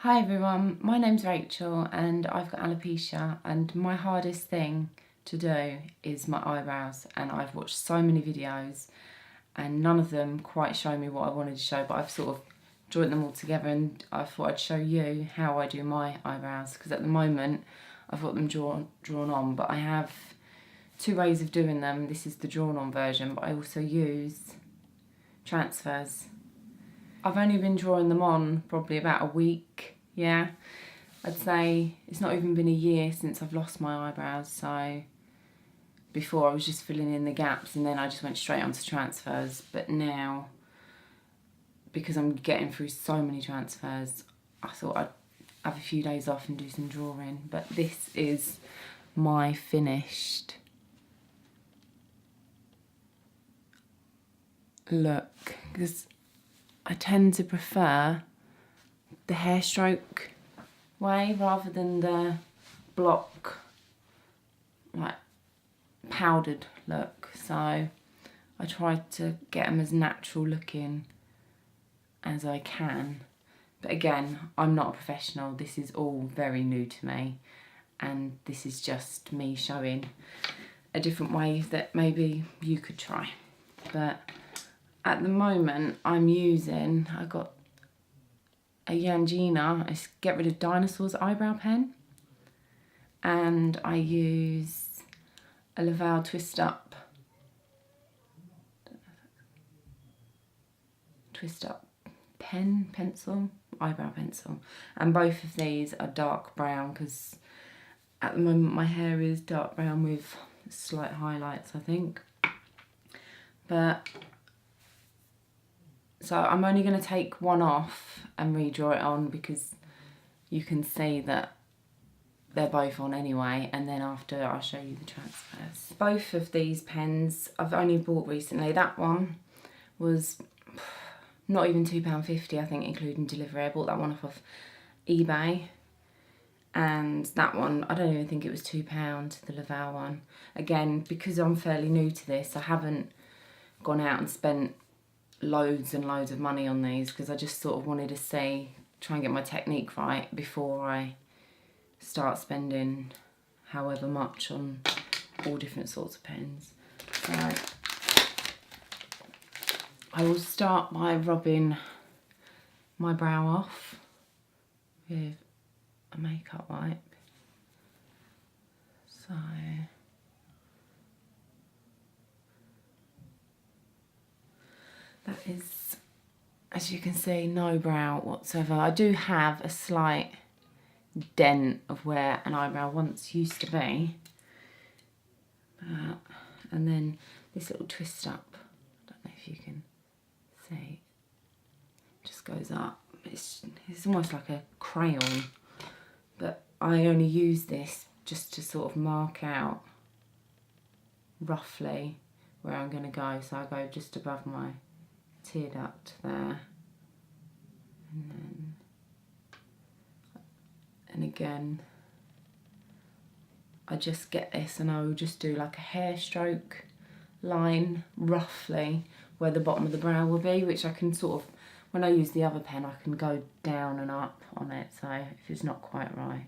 Hi everyone, my name's Rachel and I've got alopecia, and my hardest thing to do is my eyebrows, and I've watched so many videos and none of them quite show me what I wanted to show, but I've sort of joined them all together and I thought I'd show you how I do my eyebrows, because at the moment I've got them drawn on, but I have two ways of doing them. This is the drawn on version, but I also use transfers. I've only been drawing them on probably about a week, yeah. I'd say it's not even been a year since I've lost my eyebrows, so before I was just filling in the gaps and then I just went straight onto transfers. But now, because I'm getting through so many transfers, I thought I'd have a few days off and do some drawing. But this is my finished look, because I tend to prefer the hair stroke way rather than the block, like powdered look. So I try to get them as natural looking as I can. But again, I'm not a professional. This is all very new to me, and this is just me showing a different way that maybe you could try. But at the moment I'm using, I got a Yangina, a Get Rid of Dinosaurs eyebrow pen, and I use a Laval twist up eyebrow pencil, and both of these are dark brown because at the moment my hair is dark brown with slight highlights, I think. But so I'm only going to take one off and redraw it on, because you can see that they're both on anyway, and then after I'll show you the transfers. Both of these pens I've only bought recently. That one was not even £2.50, I think, including delivery. I bought that one off of eBay, and that one, I don't even think it was £2, the Laval one. Again, because I'm fairly new to this, I haven't gone out and spent loads and loads of money on these, because I just sort of wanted to try and get my technique right before I start spending however much on all different sorts of pens. So I will start by rubbing my brow off with a makeup wipe. So that is, as you can see, no brow whatsoever. I do have a slight dent of where an eyebrow once used to be. And then this little twist up, I don't know if you can see, just goes up. It's almost like a crayon, but I only use this just to sort of mark out roughly where I'm going to go. So I go just above my tear duct there, and again I just get this and I will just do like a hair stroke line roughly where the bottom of the brow will be, which I can sort of, when I use the other pen, I can go down and up on it, so if it's not quite right.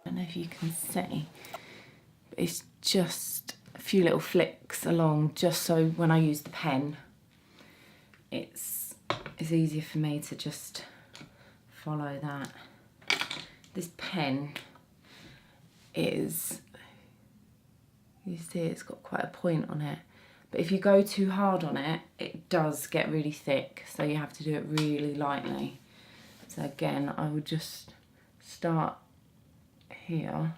I don't know if you can see, but it's just a few little flicks along, just so when I use the pen, it's easier for me to just follow that. This pen is, you see it's got quite a point on it, but if you go too hard on it, it does get really thick, so you have to do it really lightly. So again, I would just start here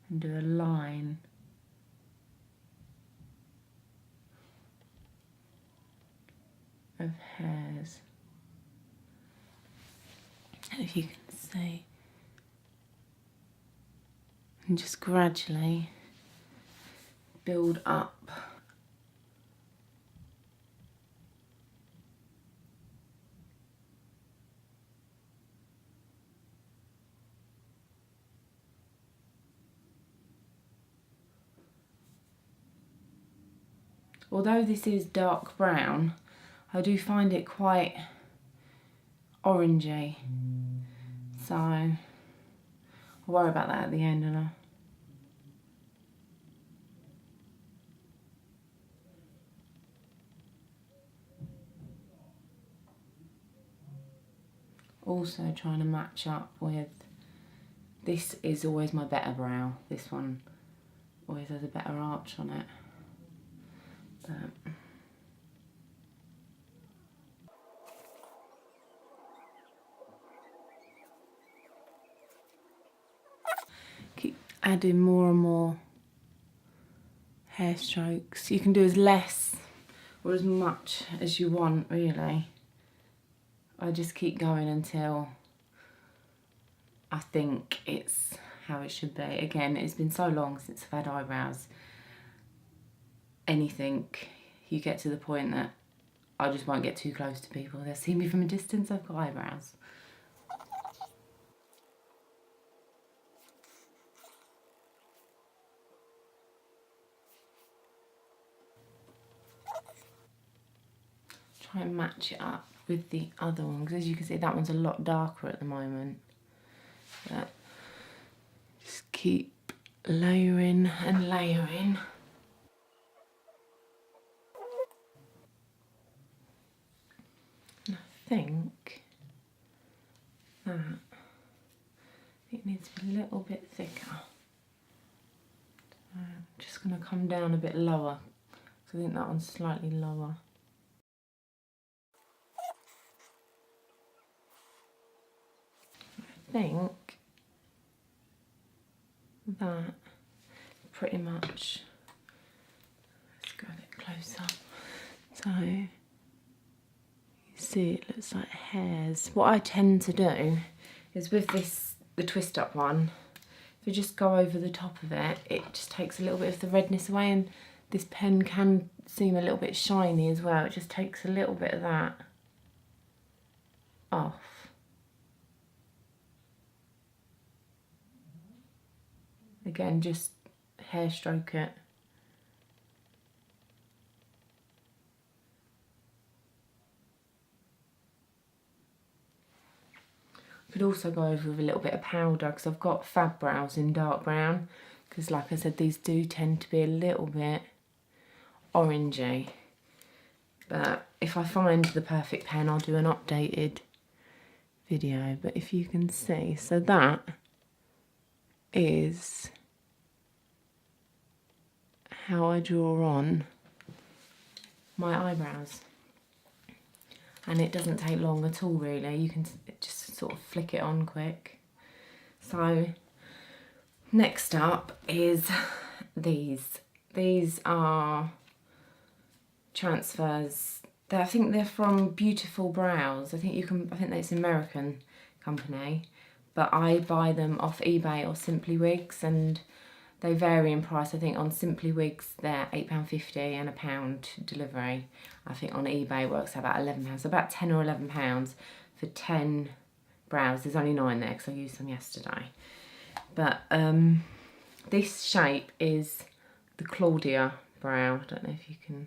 and do a line of hairs. And if you can see, and just gradually build up although this is dark brown, I do find it quite orangey. So I'll worry about that at the end, and I also trying to match up with, this is always my better brow. This one always has a better arch on it. But keep adding more and more hair strokes. You can do as less or as much as you want, really. I just keep going until I think it's how it should be. Again, it's been so long since I've had eyebrows. Anything, you get to the point that I just won't get too close to people. They'll see me from a distance, I've got eyebrows. Try and match it up with the other one, because as you can see, that one's a lot darker at the moment. But just keep layering and layering. And I think that it needs to be a little bit thicker. So I'm just going to come down a bit lower, because I think that one's slightly lower. I think that pretty much, let's go a bit closer. So you see it looks like hairs. What I tend to do is with this, the twist up one, if you just go over the top of it, it just takes a little bit of the redness away, and this pen can seem a little bit shiny as well. It just takes a little bit of that off. Again, just hair stroke it. Could also go over with a little bit of powder, because I've got fab brows in dark brown, because like I said, these do tend to be a little bit orangey. But if I find the perfect pen, I'll do an updated video. But if you can see, so that is how I draw on my eyebrows. And it doesn't take long at all, really. You can just sort of flick it on quick. So next up is these. These are transfers. I think they're from Beautiful Brows. I think it's an American company, but I buy them off eBay or Simply Wigs, and they vary in price. I think on Simply Wigs they're £8.50 and £1 delivery. I think on eBay it works out about £11, so about £10 or £11 for 10 brows. There's only 9 there because I used them yesterday. But this shape is the Claudia brow. I don't know if you can.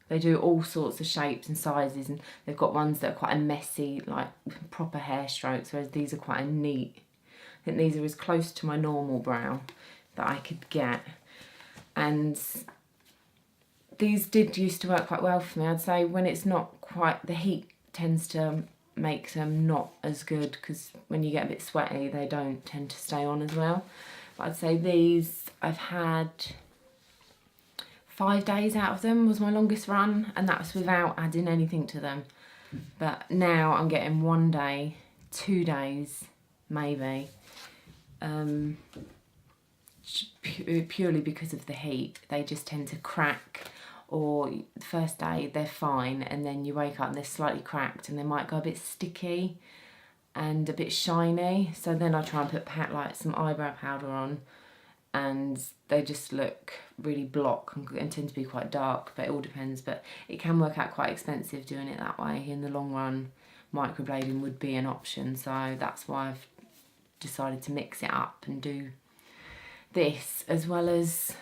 They do all sorts of shapes and sizes, and they've got ones that are quite a messy, like proper hair strokes, whereas these are quite a neat. I think these are as close to my normal brow that I could get. And these did used to work quite well for me. I'd say when it's not quite, the heat tends to make them not as good, because when you get a bit sweaty, they don't tend to stay on as well. But I'd say these, I've had 5 days out of them was my longest run, and that's without adding anything to them. But now I'm getting 1 day, 2 days, maybe. Purely because of the heat. They just tend to crack, or the first day they're fine, and then you wake up and they're slightly cracked, and they might go a bit sticky and a bit shiny. So then I try and put like some eyebrow powder on, and they just look really block and tend to be quite dark, but it all depends. But it can work out quite expensive doing it that way. In the long run, microblading would be an option, so that's why I've decided to mix it up and do this, as well as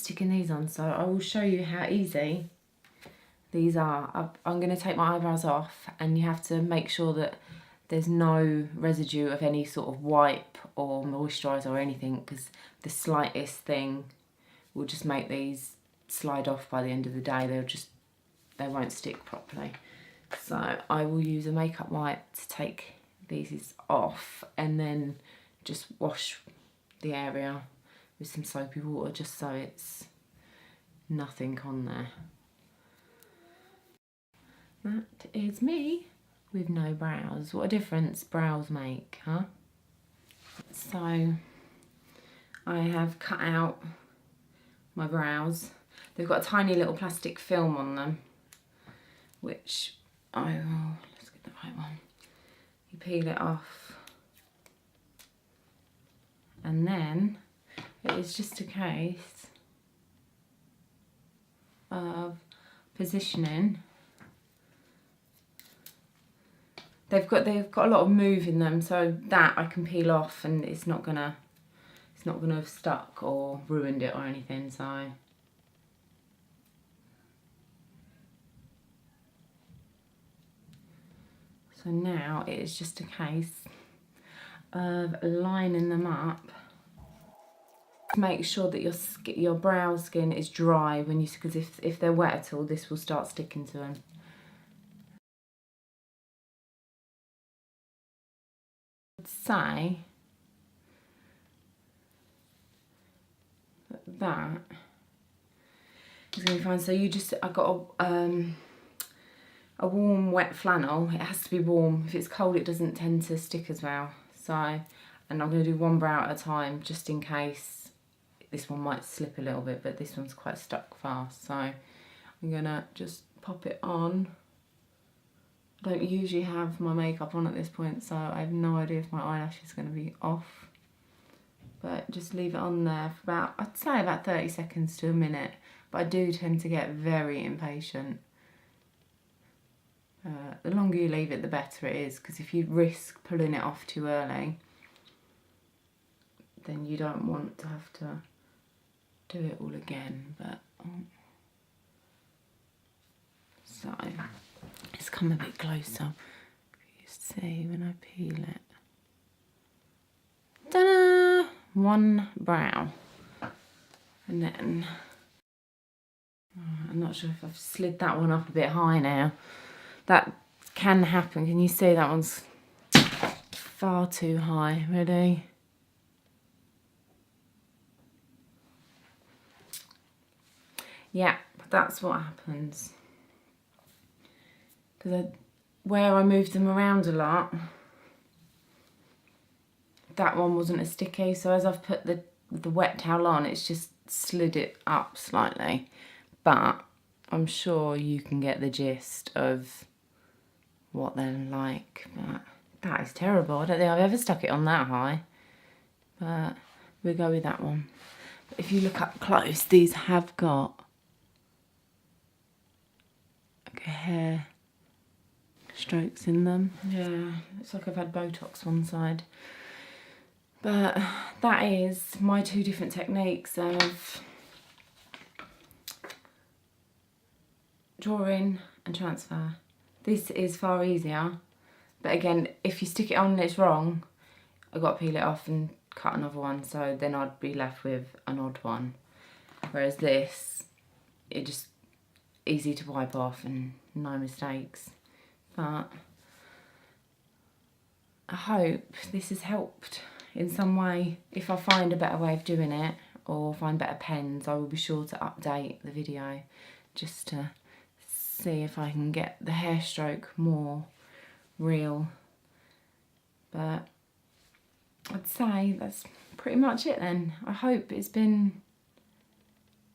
sticking these on, so I will show you how easy these are. I'm going to take my eyebrows off, and you have to make sure that there's no residue of any sort of wipe or moisturiser or anything, because the slightest thing will just make these slide off by the end of the day. They won't stick properly. So I will use a makeup wipe to take these off, and then just wash the area with some soapy water, just so it's nothing on there. That is me with no brows. What a difference brows make, huh? So I have cut out my brows. They've got a tiny little plastic film on them, which let's get the right one. You peel it off, and then it is just a case of positioning. They've got a lot of move in them, so that I can peel off, and it's not gonna have stuck or ruined it or anything. So now it is just a case of lining them up. Make sure that your brow skin is dry when because if they're wet at all, this will start sticking to them. I'd say that is going to be fine. So I got a warm wet flannel. It has to be warm. If it's cold, it doesn't tend to stick as well. So, and I'm going to do one brow at a time, just in case this one might slip a little bit, but this one's quite stuck fast. So I'm going to just pop it on. I don't usually have my makeup on at this point, so I have no idea if my eyelash is going to be off. But just leave it on there for I'd say about 30 seconds to a minute. But I do tend to get very impatient. The longer you leave it, the better it is, because if you risk pulling it off too early, then you don't want to have to do it all again. But so let's come a bit closer. You see when I peel it. Ta-da! One brow, and then I'm not sure if I've slid that one up a bit high now. That can happen. Can you see that one's far too high? Ready? Yeah, that's what happens. Because where I moved them around a lot, that one wasn't as sticky. So as I've put the wet towel on, it's just slid it up slightly. But I'm sure you can get the gist of what they're like. But that is terrible. I don't think I've ever stuck it on that high. But we'll go with that one. But if you look up close, these have got like a hair strokes in them. Yeah, looks like I've had Botox one side. But that is my two different techniques of drawing and transfer. This is far easier, but again, if you stick it on and it's wrong, I've got to peel it off and cut another one, so then I'd be left with an odd one. Whereas this, it's just easy to wipe off and no mistakes. But I hope this has helped in some way. If I find a better way of doing it or find better pens, I will be sure to update the video just to see if I can get the hair stroke more real. But I'd say that's pretty much it then. I hope it's been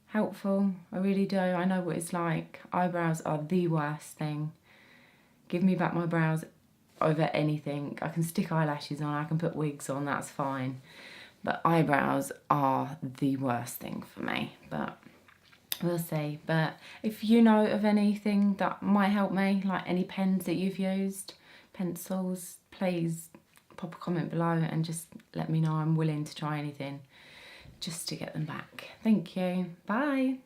helpful. I really do. I know what it's like. Eyebrows are the worst thing. Give me back my brows over anything. I can stick eyelashes on, I can put wigs on, that's fine. But eyebrows are the worst thing for me. But we'll see. But if you know of anything that might help me, like any pens that you've used, pencils, please pop a comment below and just let me know. I'm willing to try anything just to get them back. Thank you. Bye.